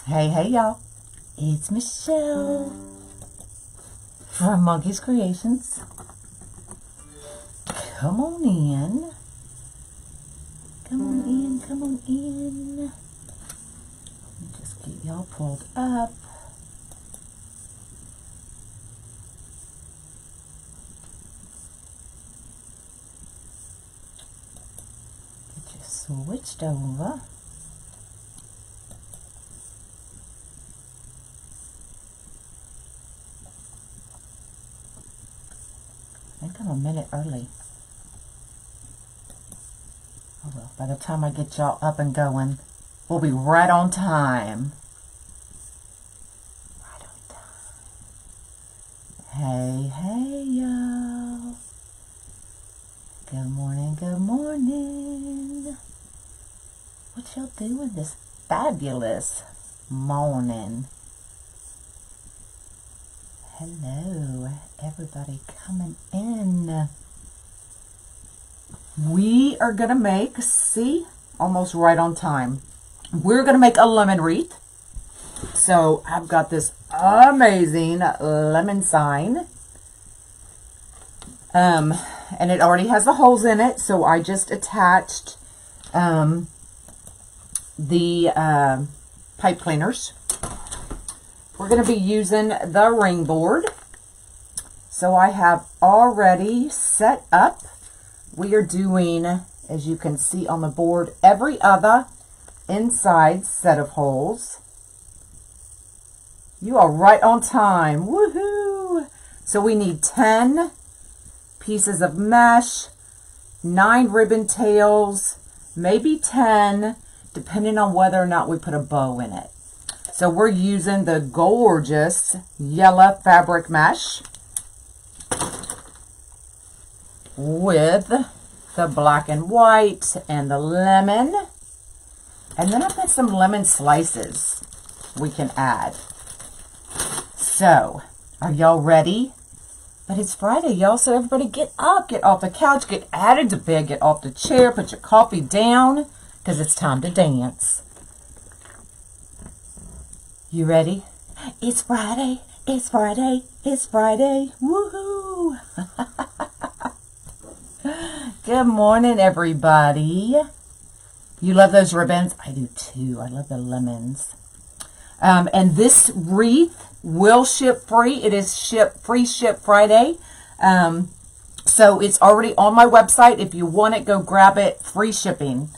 Hey y'all, it's Michelle from Monkey's Creations. Come on in. Come on in, come on in. Let me just get y'all pulled up. Get you switched over. I think I'm a minute early. Oh well, by the time I get y'all up and going, we'll be right on time. Right on time. Hey y'all. Good morning, good morning. What y'all doing this fabulous morning? Hello, everybody coming in. We are going to make, see, almost right on time. We're going to make a lemon wreath. So I've got this amazing lemon sign. And it already has the holes in it. So I just attached the pipe cleaners. We're going to be using the ring board. So I have already set up. We are doing, as you can see on the board, every other inside set of holes. You are right on time. Woohoo! So we need 10 pieces of mesh, 9 ribbon tails, maybe 10, depending on whether or not we put a bow in it. So we're using the gorgeous yellow fabric mesh with the black and white and the lemon. And then I've got some lemon slices we can add. So, are y'all ready? But it's Friday, y'all, so everybody get up, get off the couch, get out of the bed, get off the chair, put your coffee down, because it's time to dance. You ready? It's Friday, it's Friday, it's Friday, woohoo! Good morning, everybody. You love those ribbons? I do too. I love the lemons. And this wreath will ship free. It is free ship Friday. So it's already on my website. If you want it, go grab it. Free shipping.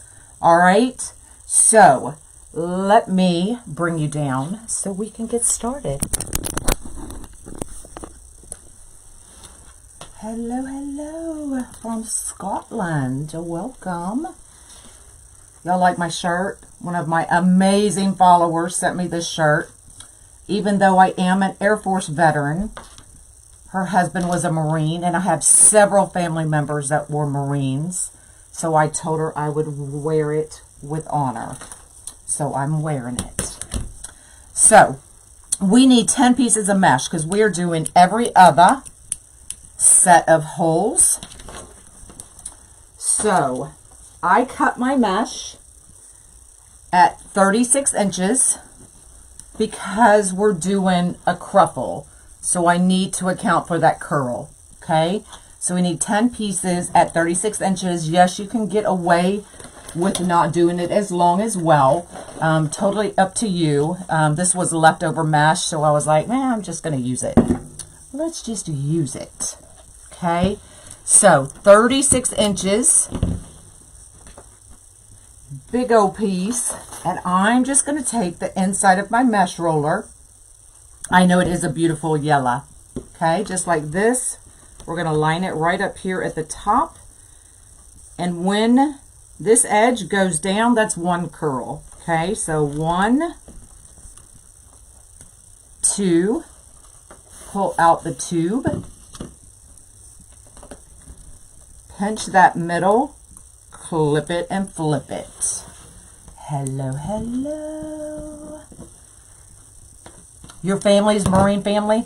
All right. So let me bring you down so we can get started. Hello, hello from Scotland. Welcome. Y'all like my shirt? One of my amazing followers sent me this shirt. Even though I am an Air Force veteran, her husband was a Marine, and I have several family members that were Marines. So I told her I would wear it with honor. So I'm wearing it. So we need 10 pieces of mesh because we are doing every other set of holes. So I cut my mesh at 36 inches because we're doing a cruffle. So I need to account for that curl. Okay. So we need 10 pieces at 36 inches. Yes, you can get away with not doing it as long as well. Totally up to you. This was leftover mesh. So I was like, man, I'm just going to use it. Let's just use it. Okay. So 36 inches. Big old piece. And I'm just going to take the inside of my mesh roller. I know it is a beautiful yellow. Okay. Just like this. We're going to line it right up here at the top. And when this edge goes down, that's one curl. Okay. So 1, 2, pull out the tube. Pinch that middle, clip it and flip it. Hello, hello. Your family's Marine family?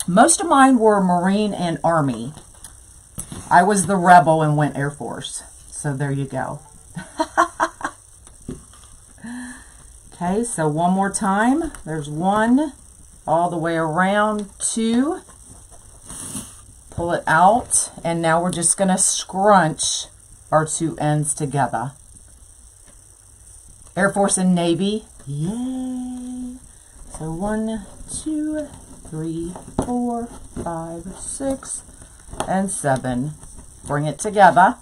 Most of mine were Marine and Army. I was the rebel and went Air Force. So there you go. Okay, so one more time. There's 1 all the way around, 2. Pull it out, and now we're just going to scrunch our 2 ends together. Air Force and Navy, yay! So 1, 2, 3, 4, 5, 6, and 7. Bring it together.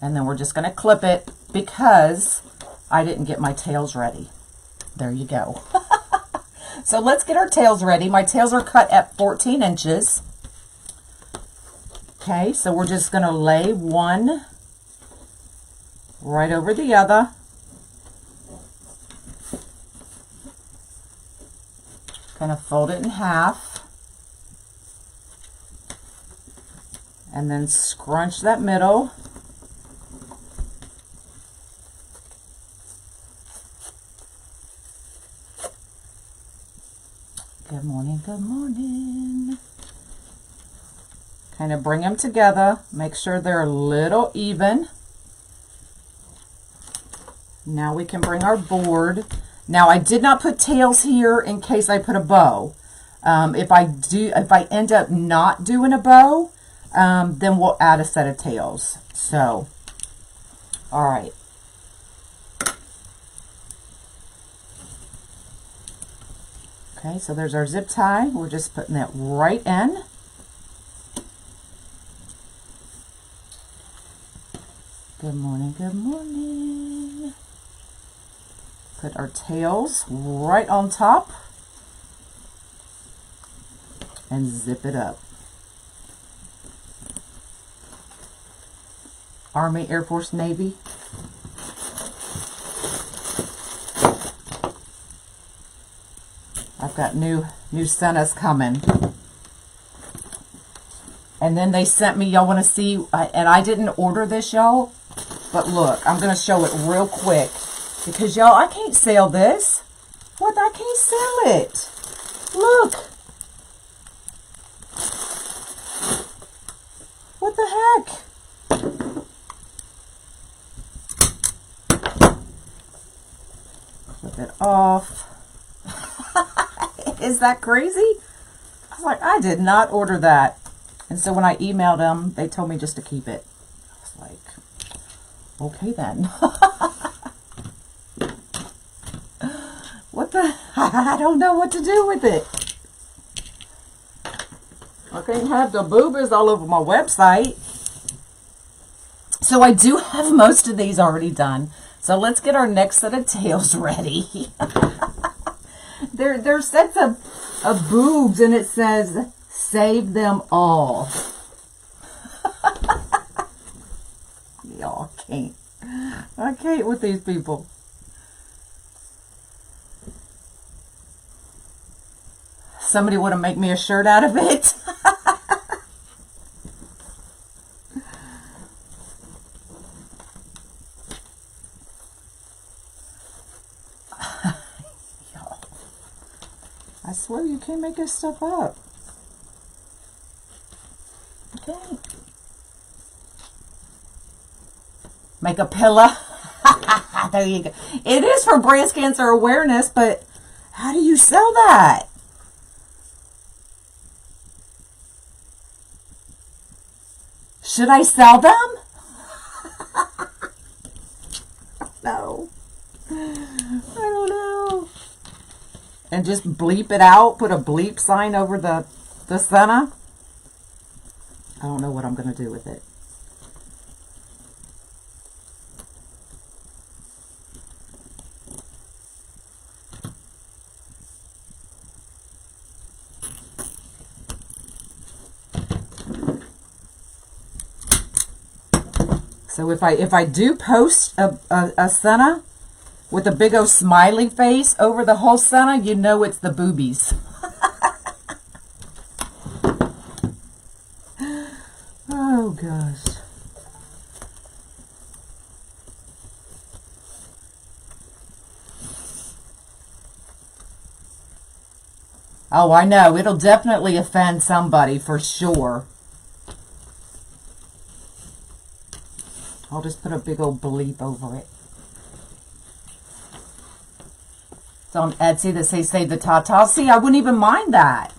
And then we're just going to clip it because I didn't get my tails ready. There you go. So let's get our tails ready. My tails are cut at 14 inches. Okay, so we're just going to lay one right over the other. Kind of fold it in half. And then scrunch that middle. Good morning, good morning. Kind of bring them together. Make sure they're a little even. Now we can bring our board. Now I did not put tails here in case I put a bow. If I end up not doing a bow, then we'll add a set of tails. So, all right. Okay, so there's our zip tie. We're just putting that right in. Good morning, good morning. Put our tails right on top and zip it up. Army, Air Force, Navy. I've got new Sennas coming. And then they sent me, y'all want to see, and I didn't order this, y'all, but look, I'm going to show it real quick because, y'all, I can't sell this. What? I can't sell it. Look. What the heck? Clip it off. Is that crazy? I was like, I did not order that. And so when I emailed them, they told me just to keep it. I was like, okay then. What the? I don't know what to do with it. I can't have the boobies all over my website. So I do have most of these already done. So let's get our next set of tails ready. They're sets of boobs, and it says, save them all. Y'all can't. I can't with these people. Somebody want to make me a shirt out of it? I swear you can't make this stuff up. Okay. Make a pillow. There you go. It is for breast cancer awareness, but how do you sell that? Should I sell them? No. I don't know. And just bleep it out, put a bleep sign over the center. I don't know what I'm going to do with it. So if I do post a center with a big old smiley face over the whole center, you know it's the boobies. Oh gosh. Oh, I know. It'll definitely offend somebody for sure. I'll just put a big old bleep over it. It's on Etsy that say save the Tata. See, I wouldn't even mind that.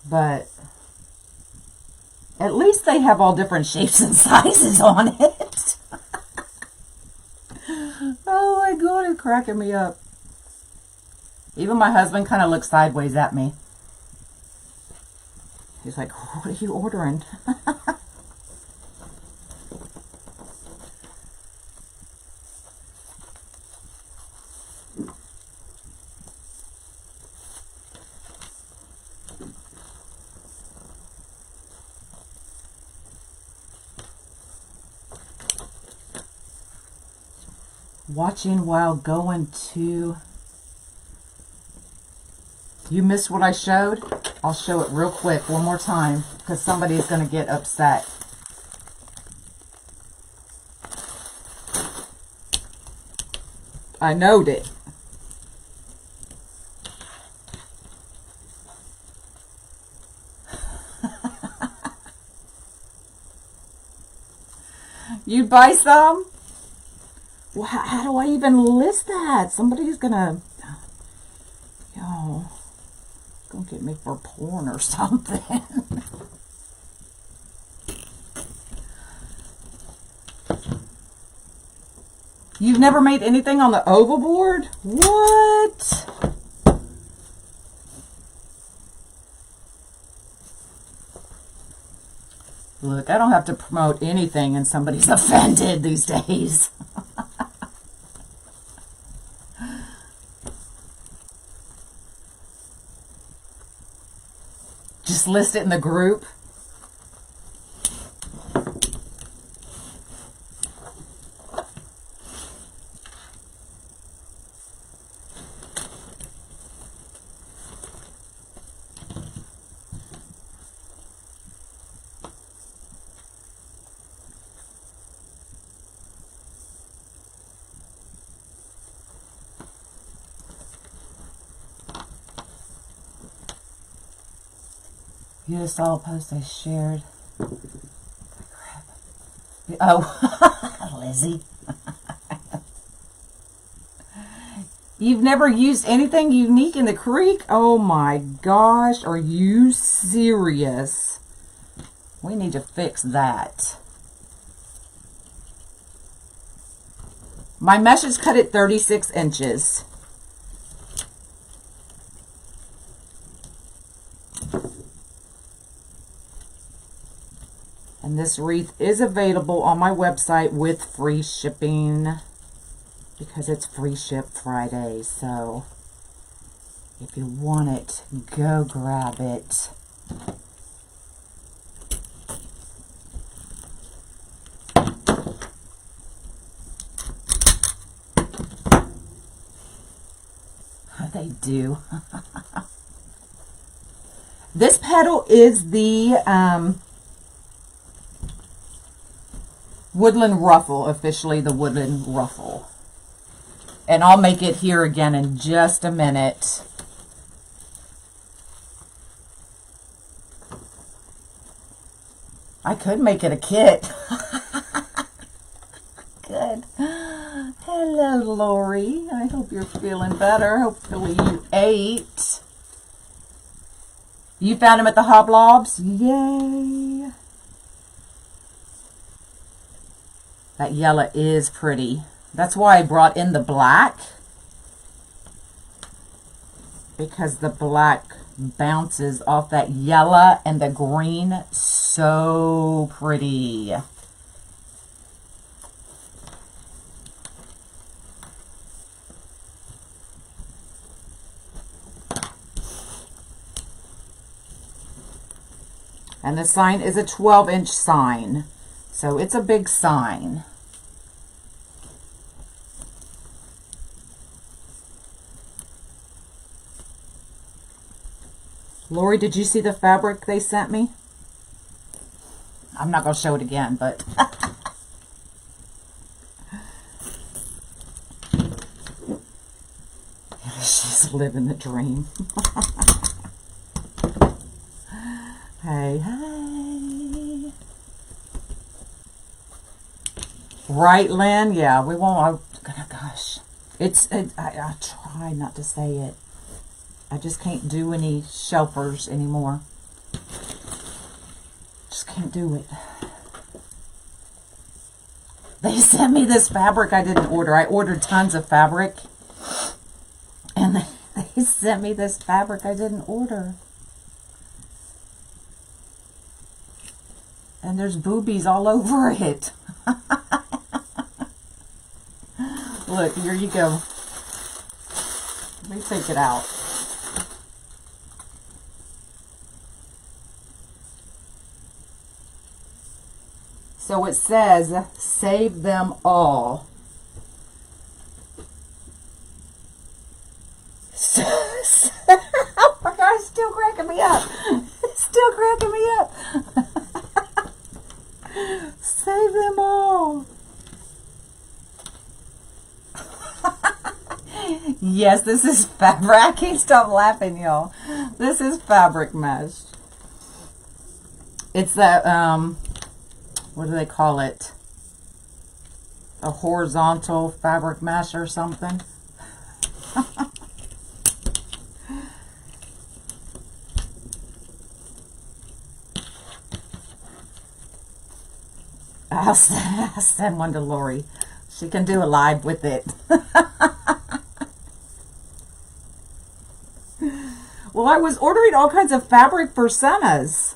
But at least they have all different shapes and sizes on it. Oh my God, it's cracking me up. Even my husband kind of looks sideways at me. He's like, what are you ordering? Watching while going to... You missed what I showed? I'll show it real quick one more time because somebody's going to get upset. I knowed it. You'd buy some? Well, how do I even list that? Somebody's gonna, gonna get me for porn or something. You've never made anything on the oval board? What? Look, I don't have to promote anything and somebody's offended these days. Just list it in the group. You just saw a post I shared. Oh, Lizzie. You've never used anything unique in the creek? Oh my gosh, are you serious? We need to fix that. My mesh is cut at 36 inches. And this wreath is available on my website with free shipping because it's free ship Friday. So if you want it, go grab it. They do. This petal is the Woodland Ruffle, officially the Woodland Ruffle. And I'll make it here again in just a minute. I could make it a kit. Good. Hello, Lori. I hope you're feeling better. Hopefully you ate. You found him at the Hoblobs? Yay. That yellow is pretty. That's why I brought in the black. Because the black bounces off that yellow and the green. So pretty. And the sign is a 12-inch sign. So it's a big sign. Lori, did you see the fabric they sent me? I'm not going to show it again, but... She's living the dream. Hey, hey. Right, Lynn? Yeah, we won't. Gosh. I try not to say it. I just can't do any shelfers anymore. Just can't do it. They sent me this fabric I didn't order. I ordered tons of fabric. And they sent me this fabric I didn't order. And there's boobies all over it. Look, here you go. Let me take it out. So it says, save them all. Oh my God, it's still cracking me up. It's still cracking me up. Save them all. Yes, this is fabric. I can't stop laughing, y'all. This is fabric mesh. It's that, what do they call it? A horizontal fabric mesh or something. I'll send one to Lori. She can do a live with it. Well, I was ordering all kinds of fabric for Santa's.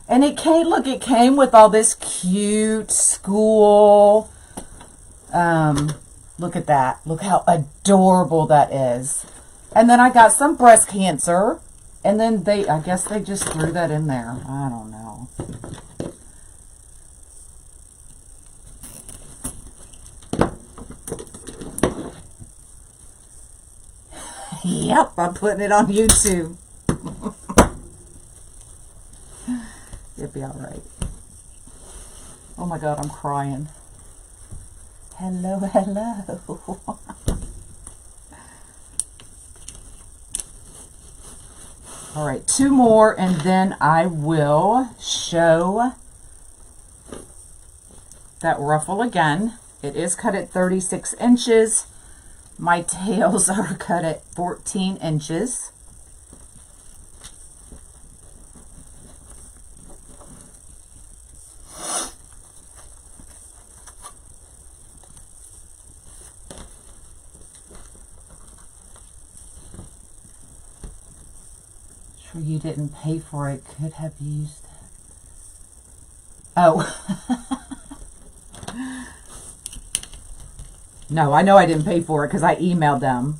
And it came, look, it came with all this cute school. Look at that. Look how adorable that is. And then I got some breast cancer. And then I guess they just threw that in there. I don't know. Yep, I'm putting it on YouTube. It'll be all right. Oh my God, I'm crying. Hello, hello. All right, 2 more, and then I will show that ruffle again. It is cut at 36 inches. My tails are cut at 14 inches. Sure you didn't pay for it. Could have used it. Oh. No, I know I didn't pay for it because I emailed them.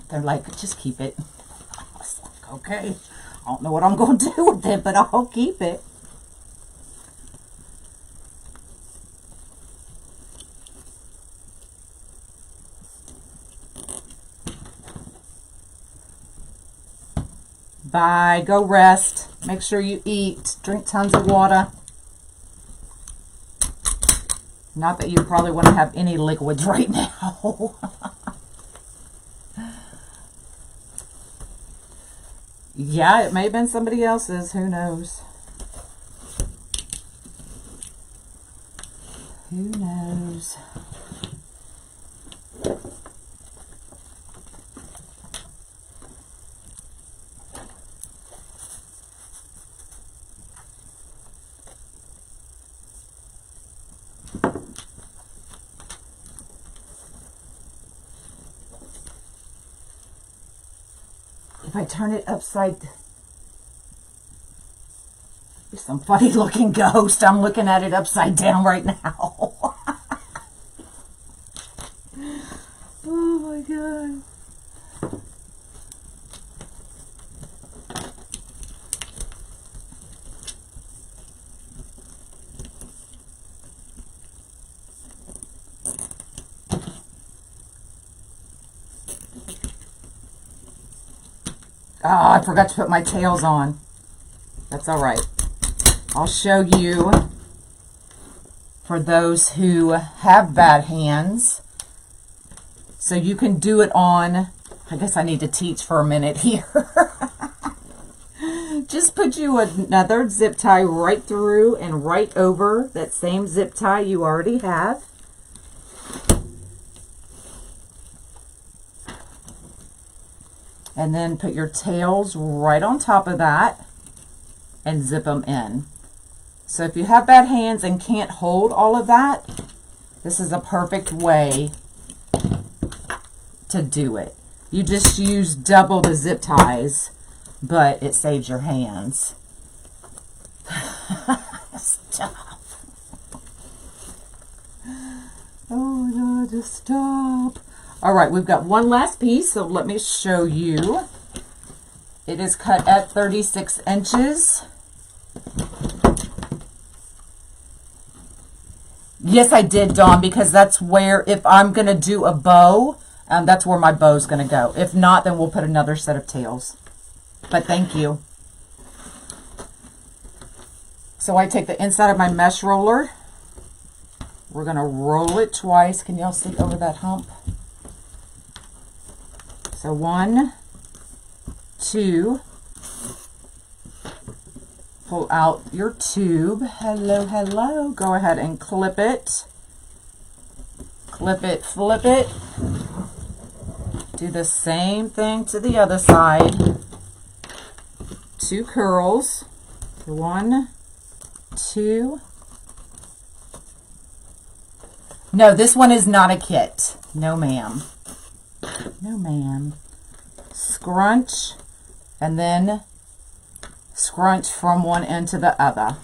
They're like, just keep it. I was like, okay. I don't know what I'm going to do with it, but I'll keep it. Bye. Go rest. Make sure you eat. Drink tons of water. Not that you probably wouldn't have any liquids right now. Yeah, it may have been somebody else's. Who knows? Who knows? If I turn it upside, there's some funny looking ghost. I'm looking at it upside down right now. Oh my God. Oh, I forgot to put my tails on. That's all right. I'll show you, for those who have bad hands, so you can do it on, I guess I need to teach for a minute here. Just put you another zip tie right through and right over that same zip tie you already have. And then put your tails right on top of that and zip them in. So if you have bad hands and can't hold all of that, this is a perfect way to do it. You just use double the zip ties, but it saves your hands. Stop. Oh my God, just stop. All right, we've got one last piece, so let me show you. It is cut at 36 inches. Yes, I did, Dawn, because that's where, if I'm going to do a bow, that's where my bow's going to go. If not, then we'll put another set of tails. But thank you. So I take the inside of my mesh roller. We're going to roll it twice. Can y'all see over that hump? So 1, 2. Pull out your tube. Hello, hello. Go ahead and clip it. Clip it, flip it. Do the same thing to the other side. 2 curls. 1, 2. No, this one is not a kit. No, ma'am. No, ma'am. Scrunch, and then scrunch from one end to the other.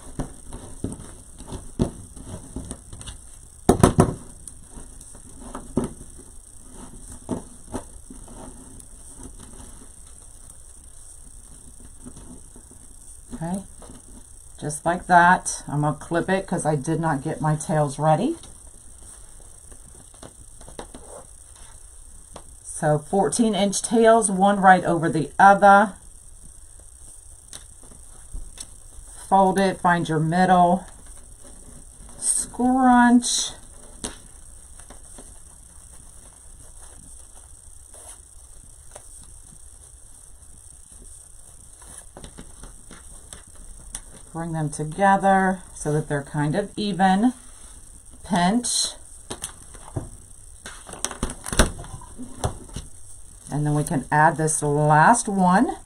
Okay, just like that. I'm going to clip it because I did not get my tails ready. So 14-inch tails, one right over the other. Fold it, find your middle, scrunch. Bring them together so that they're kind of even. Pinch. And then we can add this last one.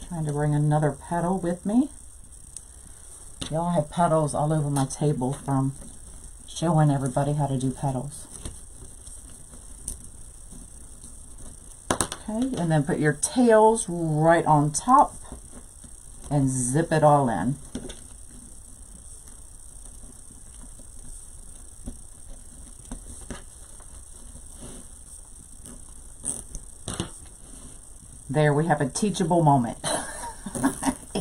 Trying to bring another petal with me. Y'all, have petals all over my table from showing everybody how to do petals. Okay, and then put your tails right on top and zip it all in. There, we have a teachable moment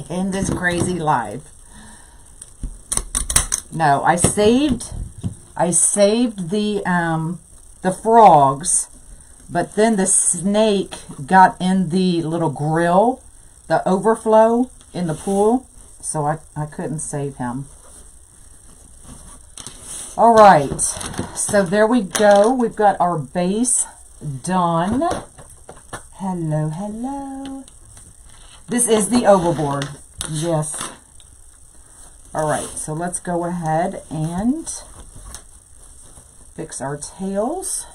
in this crazy life. No, I saved the frogs, but then the snake got in the little grill, the overflow in the pool, so I couldn't save him. All right, so there we go. We've got our base done. Hello, hello. This is the oval board. Yes. All right, so let's go ahead and fix our tails.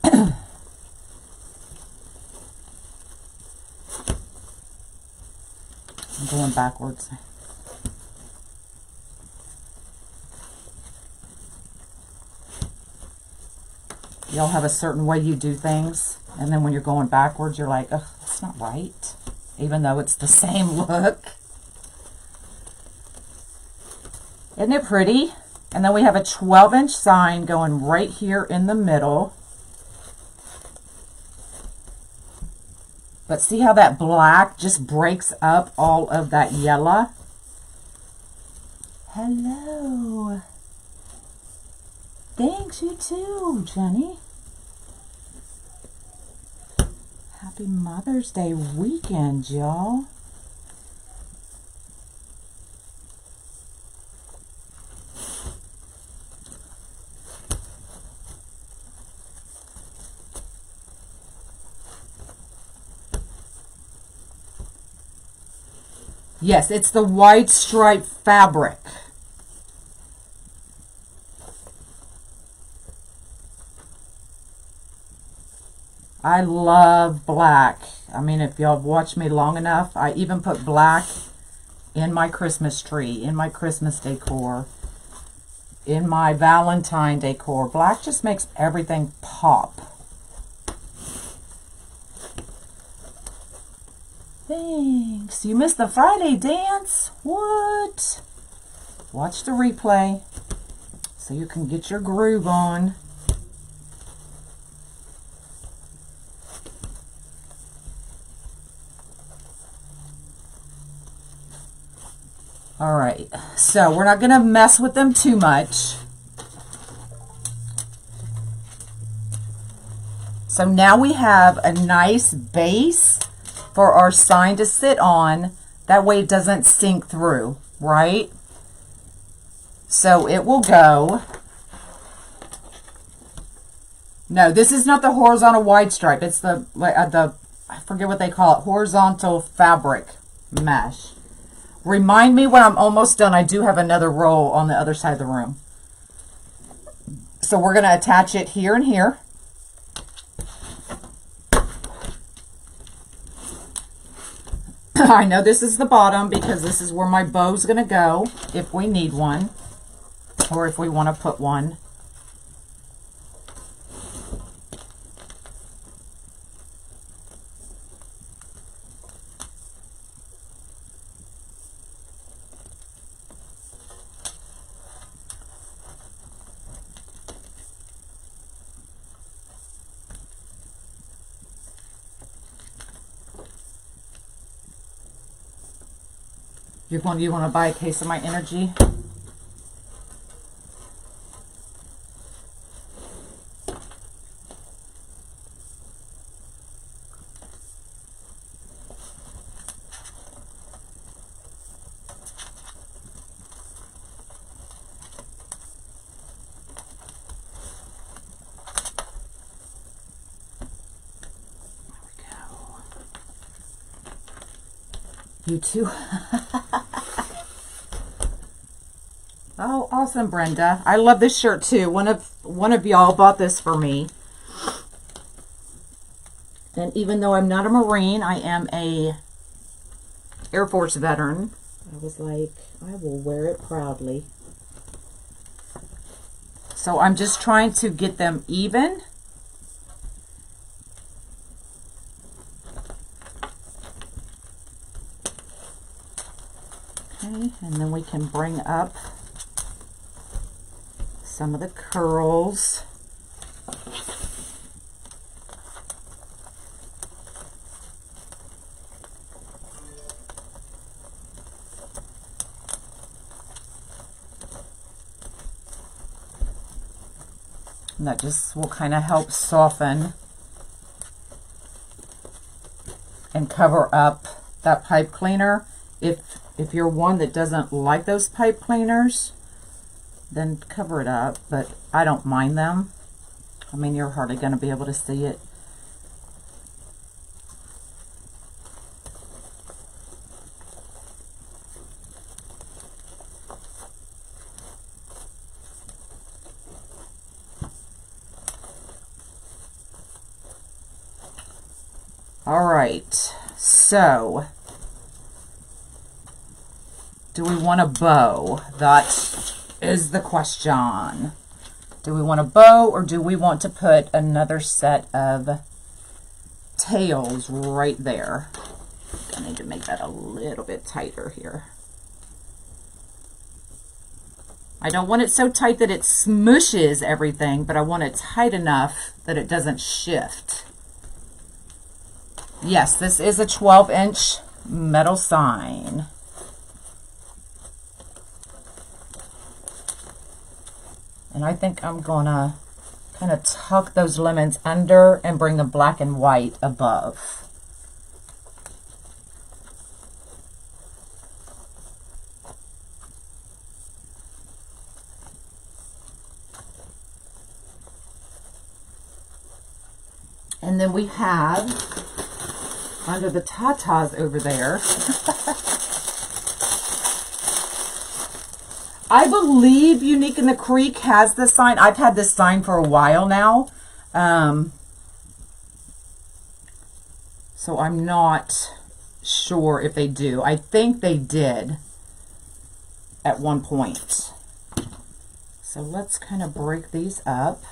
I'm going backwards. Y'all have a certain way you do things, and then when you're going backwards, you're like, oh, that's not right, even though it's the same look. Isn't it pretty? And then we have a 12-inch sign going right here in the middle. But see how that black just breaks up all of that yellow? Hello. Thanks, you too, Jenny. Happy Mother's Day weekend, y'all. Yes, it's the white stripe fabric. I love black. I mean, if y'all have watched me long enough, I even put black in my Christmas tree, in my Christmas decor, in my Valentine decor. Black just makes everything pop. Thanks. You missed the Friday dance? What? Watch the replay so you can get your groove on. All right, so we're not going to mess with them too much. So now we have a nice base for our sign to sit on. That way it doesn't sink through, right? So it will go. No, this is not the horizontal wide stripe. It's the I forget what they call it, horizontal fabric mesh. Remind me when I'm almost done. I do have another roll on the other side of the room. So we're going to attach it here and here. I know this is the bottom because this is where my bow's going to go if we need one or if we want to put one. You want to buy a case of my energy? You too. Oh, awesome, Brenda. I love this shirt too. One of y'all bought this for me. And even though I'm not a Marine, I am a Air Force veteran. I was like, I will wear it proudly. So I'm just trying to get them even. Okay, and then we can bring up some of the curls. And that just will kind of help soften and cover up that pipe cleaner. If you're one that doesn't like those pipe cleaners, then cover it up, but I don't mind them. I mean, you're hardly going to be able to see it. All right, so do we want a bow? That is the question. Do we want a bow or do we want to put another set of tails right there? I need to make that a little bit tighter here. I don't want it so tight that it smooshes everything, but I want it tight enough that it doesn't shift. Yes, this is a 12-inch metal sign. And I think I'm gonna kind of tuck those lemons under and bring the black and white above. And then we have, under the tatas over there, I believe Unique in the Creek has this sign. I've had this sign for a while now. So I'm not sure if they do. I think they did at one point. So let's kind of break these up.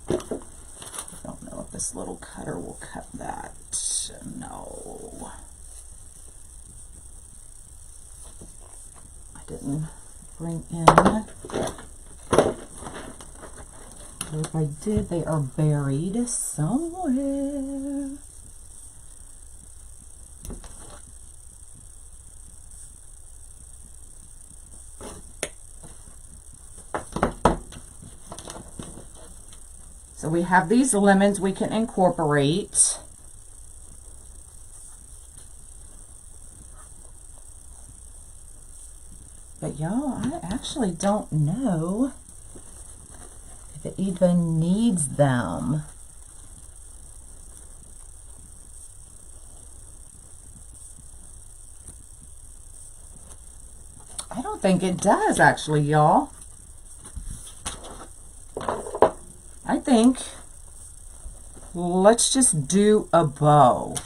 I don't know if this little cutter will cut that. No. I didn't bring in. Or if I did, they are buried somewhere. So we have these lemons we can incorporate. But y'all, I actually don't know if it even needs them. I don't think it does actually, y'all. I think let's just do a bow.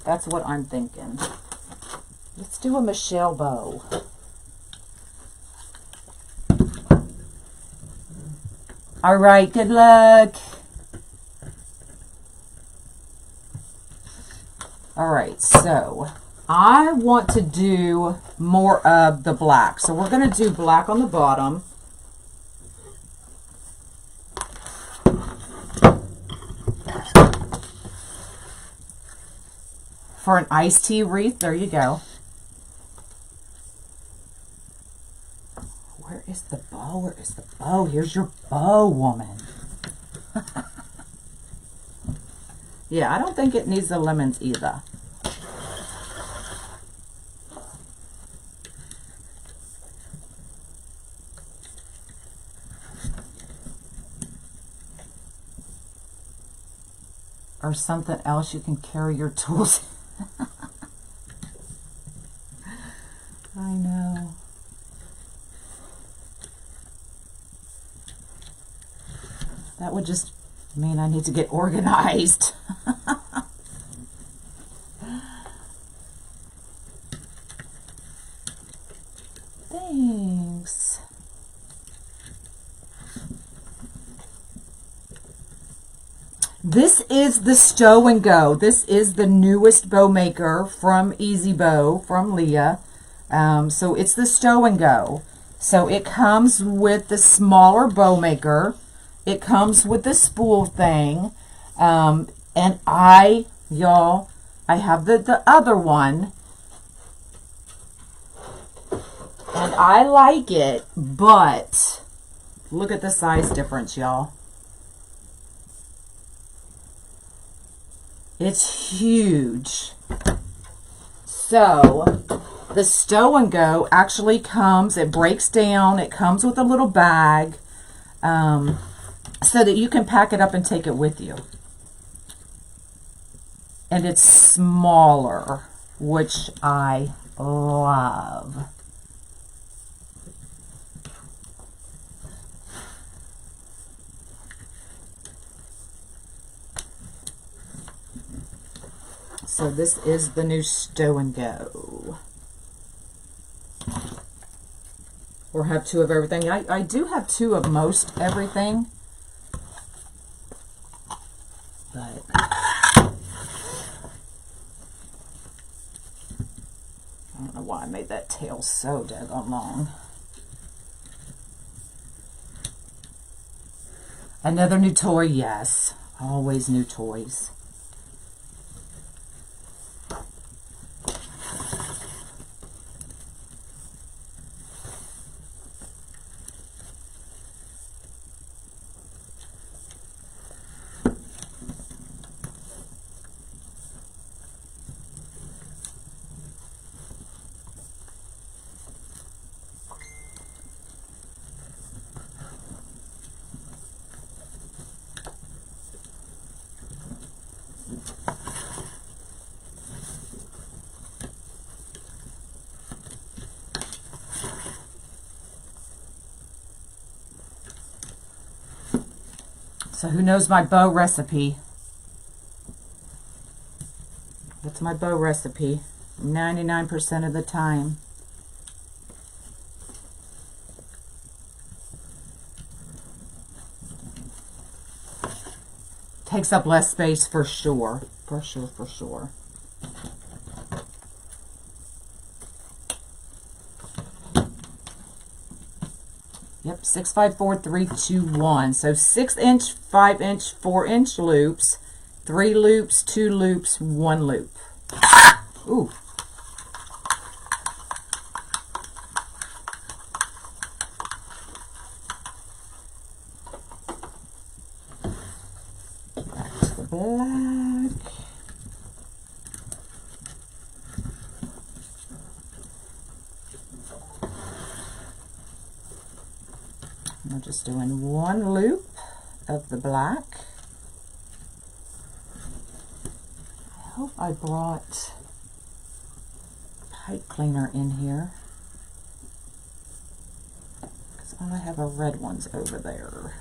That's what I'm thinking. Let's do a Michelle bow. All right, good luck. All right, so I want to do more of the black. So we're going to do black on the bottom. For an iced tea wreath, there you go. Where is the bow? Where is the bow? Here's your bow, woman. Yeah, I don't think it needs the lemons either. Or something else you can carry your tools. I know. That would just mean I need to get organized. Thanks. This is the Stow and Go. This is the newest bow maker from Easy Bow, from Leah. So it's the Stow and Go. So it comes with the smaller bow maker. It comes with the spool thing. And y'all, I have the other one. And I like it, but look at the size difference, y'all. It's huge. So the Stow and Go actually comes, it breaks down, it comes with a little bag, so that you can pack it up and take it with you. And it's smaller, which I love. So this is the new Stow and Go. Or have two of everything. I do have two of most everything. But I don't know why I made that tail so daggone long. Another new toy, yes. Always new toys. So who knows my bow recipe? What's my bow recipe? 99% of the time. Takes up less space for sure. For sure, for sure. Yep, 6, 5, 4, 3, 2, 1. So 6-inch, 5-inch, 4-inch loops, 3 loops, 2 loops, 1 loop. Ooh. Back to the black. We're just doing 1 loop of the black. I hope I brought pipe cleaner in here, because I have a red ones over there.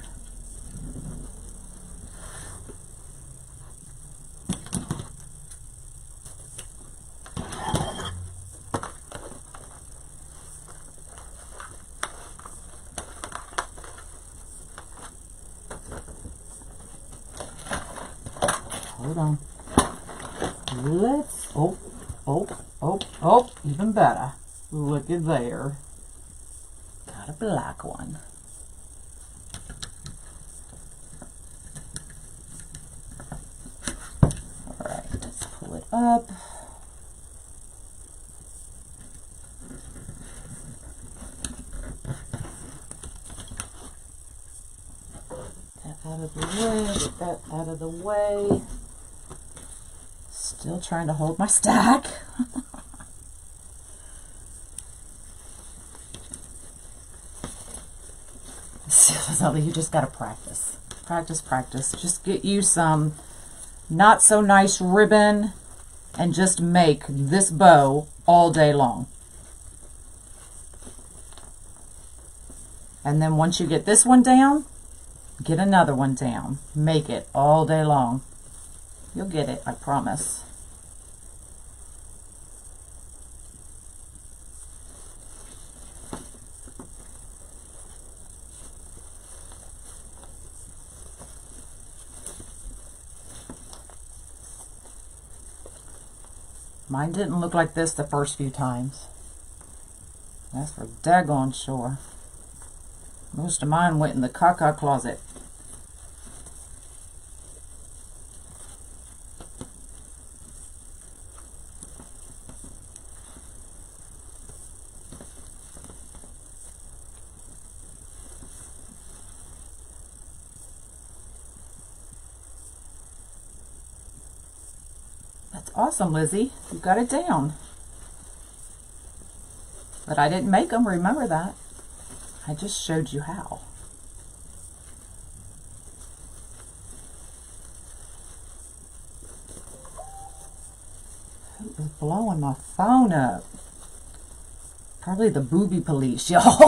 Hold on. Let's, even better. Look at there. Got a black one. All right, let's pull it up. That out of the way, get that out of the way. Still trying to hold my stack. You just got to practice. Practice, practice. Just get you some not so nice ribbon and just make this bow all day long. And then once you get this one down, get another one down. Make it all day long. You'll get it, I promise. Mine didn't look like this the first few times. That's for daggone sure. Most of mine went in the caca closet. Awesome, Lizzie. You got it down. But I didn't make them, remember that. I just showed you how. Who is blowing my phone up? Probably the booby police, y'all.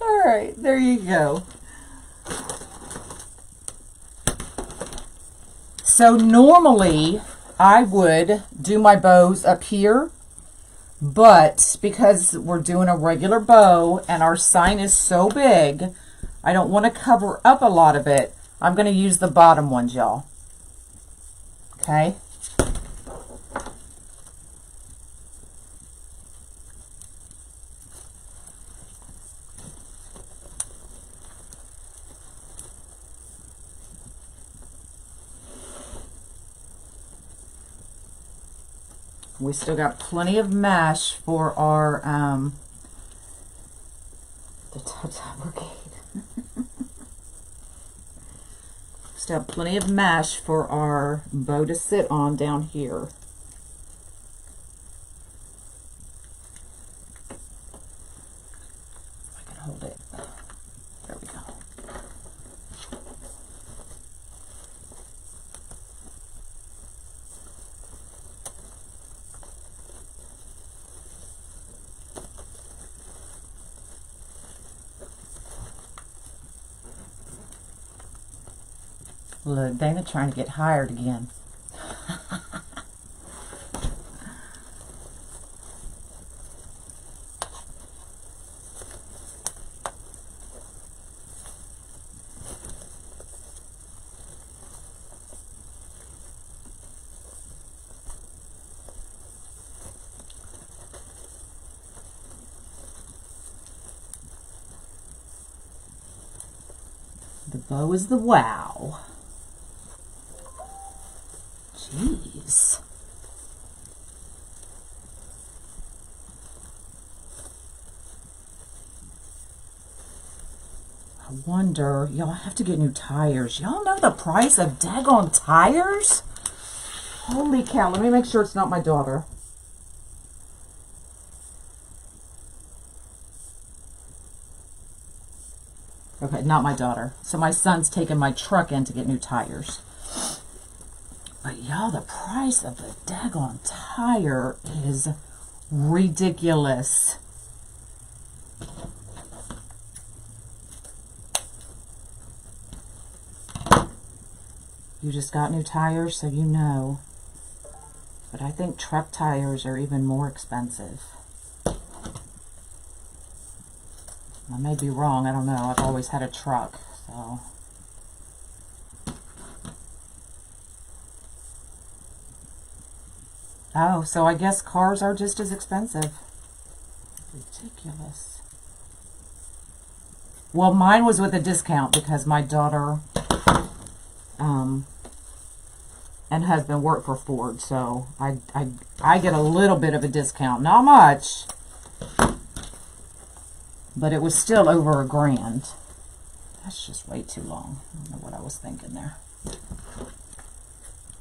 All right, there you go. So normally I would do my bows up here, but because we're doing a regular bow and our sign is so big, I don't want to cover up a lot of it. I'm going to use the bottom ones, y'all. Okay? We still got plenty of mesh for our the top brigade. Still have plenty of mesh for our bow to sit on down here. I can hold it. There we go. Look, Dana trying to get hired again. The bow is the wow. Jeez. I wonder, y'all have to get new tires. Y'all know the price of daggone tires? Holy cow, let me make sure it's not my daughter. Okay, not my daughter. So my son's taking my truck in to get new tires. But y'all, the price of the daggone tire is ridiculous. You just got new tires, so you know. But I think truck tires are even more expensive. I may be wrong, I don't know. I've always had a truck, so. Oh, so I guess cars are just as expensive. Ridiculous. Well, mine was with a discount because my daughter and husband work for Ford, so I get a little bit of a discount. Not much. But it was still over $1,000. That's just way too long. I don't know what I was thinking there.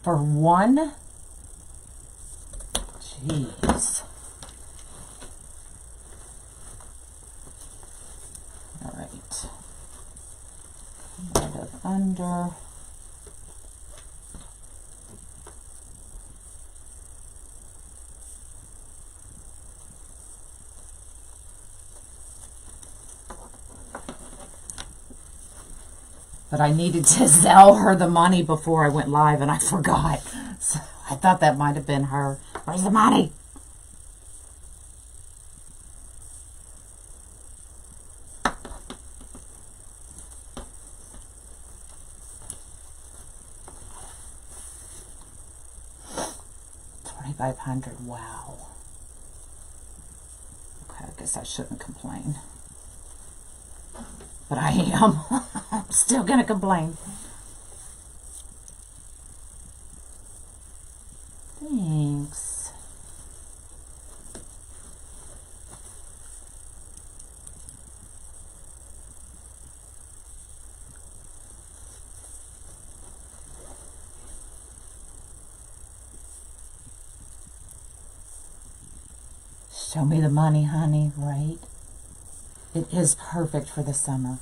For one? Jeez. All right. Right up under. But I needed to sell her the money before I went live, and I forgot. So I thought that might have been her. Where's the money? $2,500. Wow. Okay, I guess I shouldn't complain. But I am. I'm still going to complain. Thanks. Show me the money, honey, right? It is perfect for the summer.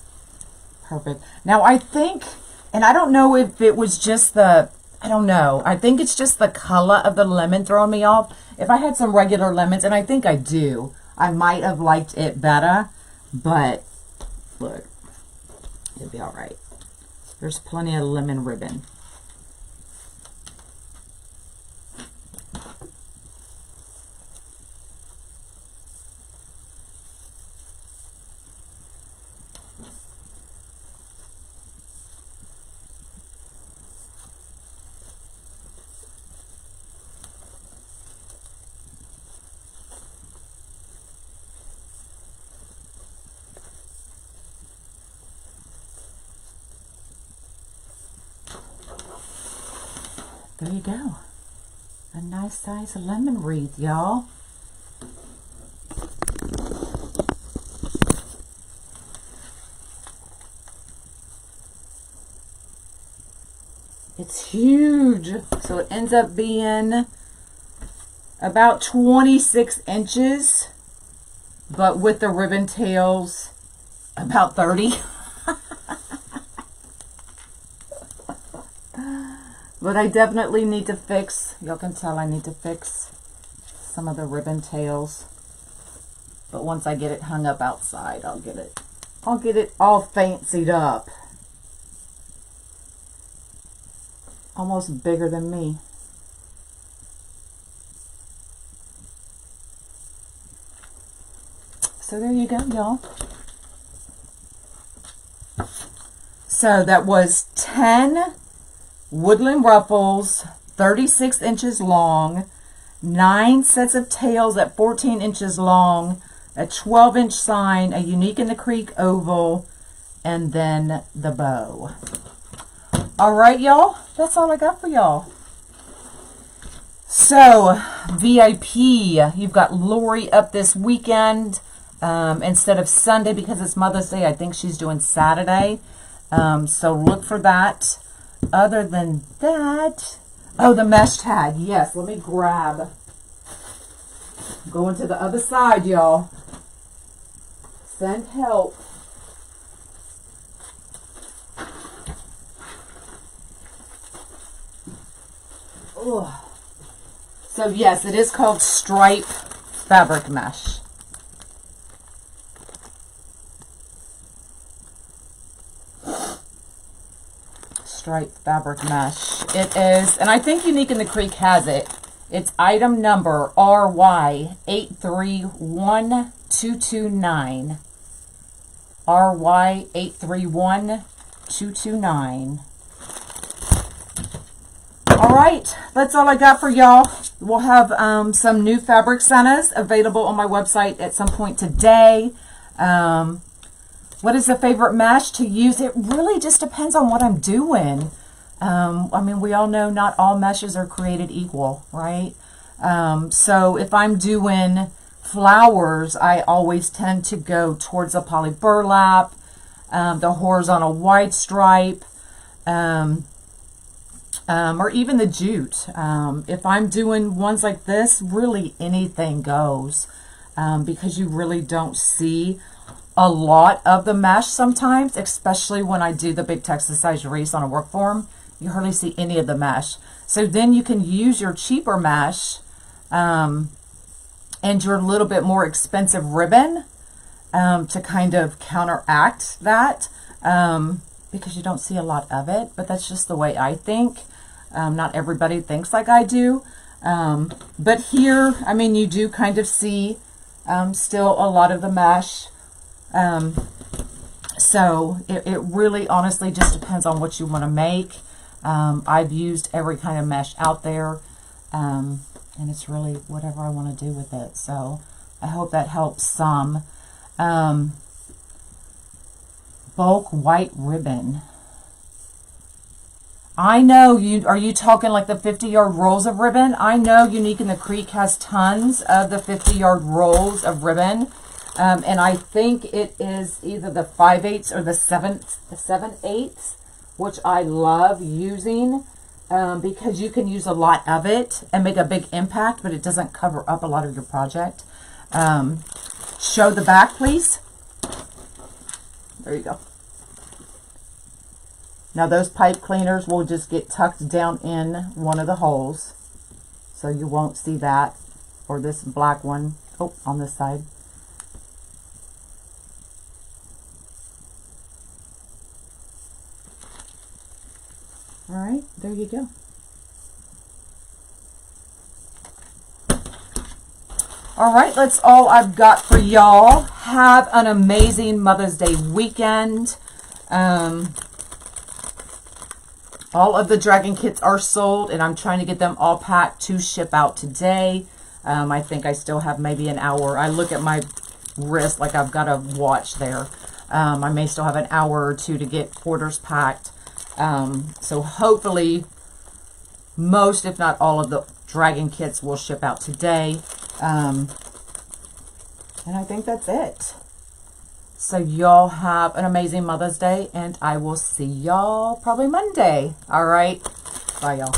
Perfect. Now, I think, and I don't know if it was just the, I don't know. I think it's just the color of the lemon throwing me off. If I had some regular lemons, and I think I do, I might have liked it better. But, look, it'll be all right. There's plenty of lemon ribbon. There you go. A nice size lemon wreath, y'all. It's huge. So it ends up being about 26 inches, but with the ribbon tails, about 30. But I definitely need to fix, y'all can tell I need to fix some of the ribbon tails. But once I get it hung up outside, I'll get it all fancied up. almost bigger than me. So there you go, y'all. So that was 10 woodland ruffles, 36 inches long, 9 sets of tails at 14 inches long, a 12-inch sign, a Unique in the Creek oval, and then the bow. All right, y'all. That's all I got for y'all. So, VIP, you've got Lori up this weekend. Instead of Sunday, because it's Mother's Day, I think she's doing Saturday. So look for that. Other than that, oh, the mesh tag. Yes, let me grab. Going to the other side, y'all. Send help. Ugh. So yes, it is called stripe fabric mesh. Stripe fabric mesh. It is, and I think Unique in the Creek has it. It's item number RY831229. RY831229. All right, that's all I got for y'all. We'll have some new fabric Santas available on my website at some point today. What is the favorite mesh to use? It really just depends on what I'm doing. I mean, we all know not all meshes are created equal, right? So if I'm doing flowers, I always tend to go towards the poly burlap, the horizontal wide stripe, or even the jute. If I'm doing ones like this, really anything goes, because you really don't see a lot of the mesh sometimes, especially when I do the big Texas size wreaths on a work form. You hardly see any of the mesh. So then you can use your cheaper mesh and your little bit more expensive ribbon to kind of counteract that, because you don't see a lot of it. But that's just the way I think. Not everybody thinks like I do. But here, I mean, you do kind of see still a lot of the mesh. So it really honestly just depends on what you want to make. I've used every kind of mesh out there, and it's really whatever I want to do with it. So I hope that helps some. Bulk white ribbon. I know you, are you talking like the 50-yard rolls of ribbon? I know Unique in the Creek has tons of the 50-yard rolls of ribbon. And I think it is either the 5/8 or the 7/8, which I love using, because you can use a lot of it and make a big impact, but it doesn't cover up a lot of your project. Show the back, please. There you go. Now those pipe cleaners will just get tucked down in one of the holes, so you won't see that, or this black one, oh, on this side. All right, there you go. All right, that's all I've got for y'all. Have an amazing Mother's Day weekend. All of the dragon kits are sold, and I'm trying to get them all packed to ship out today. I think I still have maybe an hour. I look at my wrist like I've got a watch there. I may still have an hour or two to get orders packed. So hopefully most, if not all, of the dragon kits will ship out today. And I think that's it. So y'all have an amazing Mother's Day, and I will see y'all probably Monday. All right. Bye, y'all.